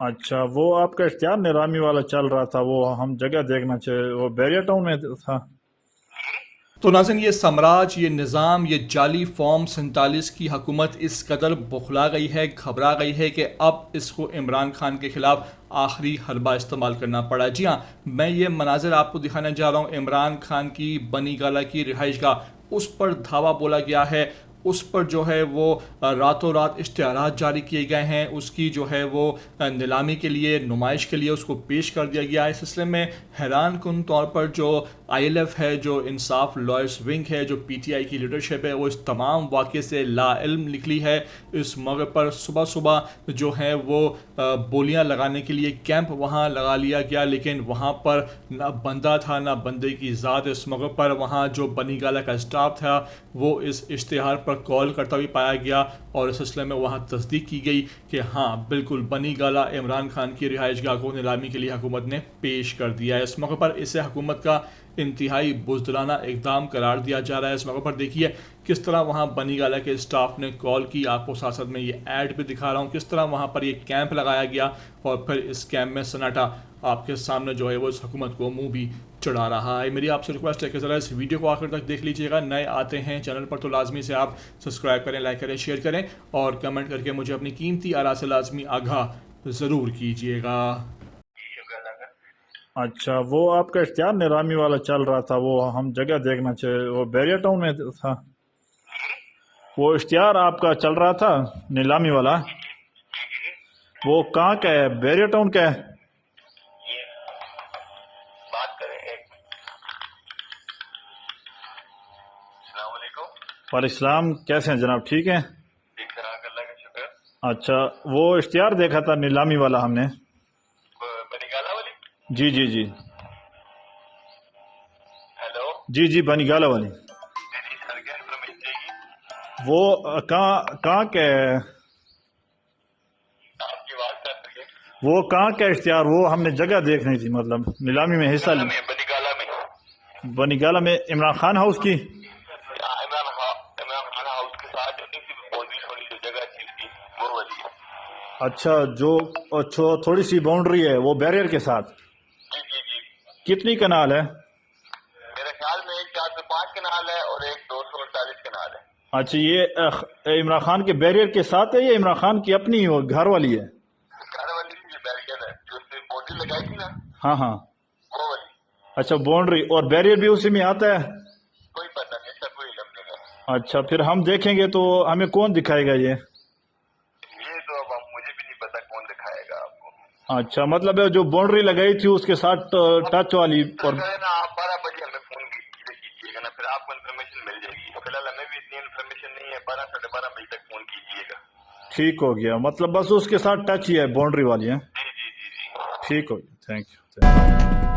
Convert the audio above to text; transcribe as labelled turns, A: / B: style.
A: अच्छा, वो आपका इश्तिहार नीलामी वाला चल रहा था, वो हम जगह देखना चाहिए, वो बैरिया टाउन में था।
B: तो नाज़रीन, ये साम्राज्य, ये निज़ाम, ये जाली फॉर्म 47 की हुकूमत इस कदर बौखला गई है, घबरा गई है कि अब इसको इमरान खान के खिलाफ आखिरी हरबा इस्तेमाल करना पड़ा। जी हाँ, मैं ये मनाजिर आपको दिखाने जा रहा हूँ इमरान खान की बनी गाला की रिहाइश गाह। उस पर धावा बोला गया है, उस पर जो है वो रातों रात इश्तिहारात जारी किए गए हैं, उसकी जो है वो नीलामी के लिए, नुमाइश के लिए उसको पेश कर दिया गया है। इस सिलसिले में हैरान कुन तौर पर जो ILF है, जो इंसाफ लॉयर्स विंग है, जो PTI की लीडरशिप है, वो इस तमाम वाक़े से लाइल्म निकली है। इस मौके पर सुबह सुबह जो है वो बोलियां लगाने के लिए कैंप वहाँ लगा लिया गया, लेकिन वहाँ पर ना बंदा था ना बंदे की ज़ात। इस मौके पर वहाँ जो बनी गाला का स्टाफ था वो इस इश्तिहार पर कॉल करता भी पाया गया, और इस सिलसिले में वहाँ तस्दीक की गई कि हाँ बिल्कुल बनी गाला इमरान खान की रिहाइश गाह को नीलामी के लिए हुकूमत ने पेश कर दिया है। इस मौके पर इसे हुकूमत का इंतहाई बुज़दिलाना इकदाम करार दिया जा रहा है। इस मौके पर देखिए किस तरह वहाँ बनी गाला के स्टाफ ने कॉल की, आपको साथ साथ में ये ऐड भी दिखा रहा हूँ किस तरह वहाँ पर ये कैंप लगाया गया, और फिर इस कैंप में सन्नाटा आपके सामने जो है वो इस हुकूमत को मुंह भी चढ़ा रहा है। मेरी आपसे रिक्वेस्ट है कि ज़रा इस वीडियो को आखिर तक देख लीजिएगा। नए आते हैं चैनल पर तो लाजमी से आप सब्सक्राइब करें, लाइक करें, शेयर करें, और कमेंट करके मुझे अपनी कीमती आरा से लाजमी आगाह ज़रूर कीजिएगा।
A: अच्छा, वो आपका इश्तिहार नीलामी वाला चल रहा था, वो हम जगह देखना चाहिए, वो बैरिया टाउन में था। वो इश्तिहार आपका चल रहा था नीलामी वाला, वो कहाँ का है? बैरिया टाउन का है?
C: ये बात करें एक। अस्सलाम वालेकुम।
A: वालेकुम, कैसे हैं जनाब? ठीक हैं?
C: ठीक ठाक, अल्लाह का शुक्र।
A: अच्छा, वो इश्तिहार देखा था नीलामी वाला हमने।
C: बनी गाला वाली।
A: जी जी जी
C: हेलो।
A: जी जी, बनी गाला वाली।
C: जी जी सर, क्या इन्फॉर्मेशन चाहिए?
A: वो कहाँ कहाँ का है?
C: आपकी बात कर सके।
A: वो कहाँ का इश्तिहार? वो हमने जगह देखनी थी, मतलब नीलामी में हिस्सा
C: गाला में, बनी गाला में।
A: बनी गाला में इमरान खान हाउस की।
C: इमरान खान हाउस के साथ जो सी पौधी थोड़ी सी जगह थी उसकी, वो वाली है।
A: अच्छा, जो थोड़ी सी बाउंड्री है वो बैरियर के साथ।
C: जी जी जी।
A: कितनी कनाल है?
C: मेरे ख्याल में एक 405 कनाल है और एक 248 कनाल है।
A: अच्छा, ये इमरान खान के बैरियर के साथ है या इमरान खान की अपनी घर वाली है?
C: घर वाली जो बैरियर है, जो उसने पौधी लगाई थी ना,
A: हाँ हाँ।
C: वो वाली।
A: अच्छा, बाउंड्री और बैरियर भी उसी में आता है?
C: कोई पता नहीं, इसका कोई इल्म नहीं है।
A: अच्छा, फिर हम देखेंगे तो हमें कौन दिखाएगा ये?
C: ये तो अब मुझे भी नहीं पता कौन दिखाएगा आपको।
A: अच्छा, मतलब जो बाउंड्री लगाई थी उसके साथ टच वाली। और
C: ना आप 12 बजे हमें फोन कीजिएगा ना, फिर आपको इन्फॉर्मेशन मिल जाएगी। फिलहाल हमें भी इतनी इन्फॉर्मेशन नहीं है, 12 साढ़े 12 बजे तक फोन कीजिएगा।
A: ठीक हो गया, मतलब बस उसके साथ टच ही है, बाउंड्री वाली है।
C: जी जी जी जी।
A: ठीक हो गया, थैंक यू।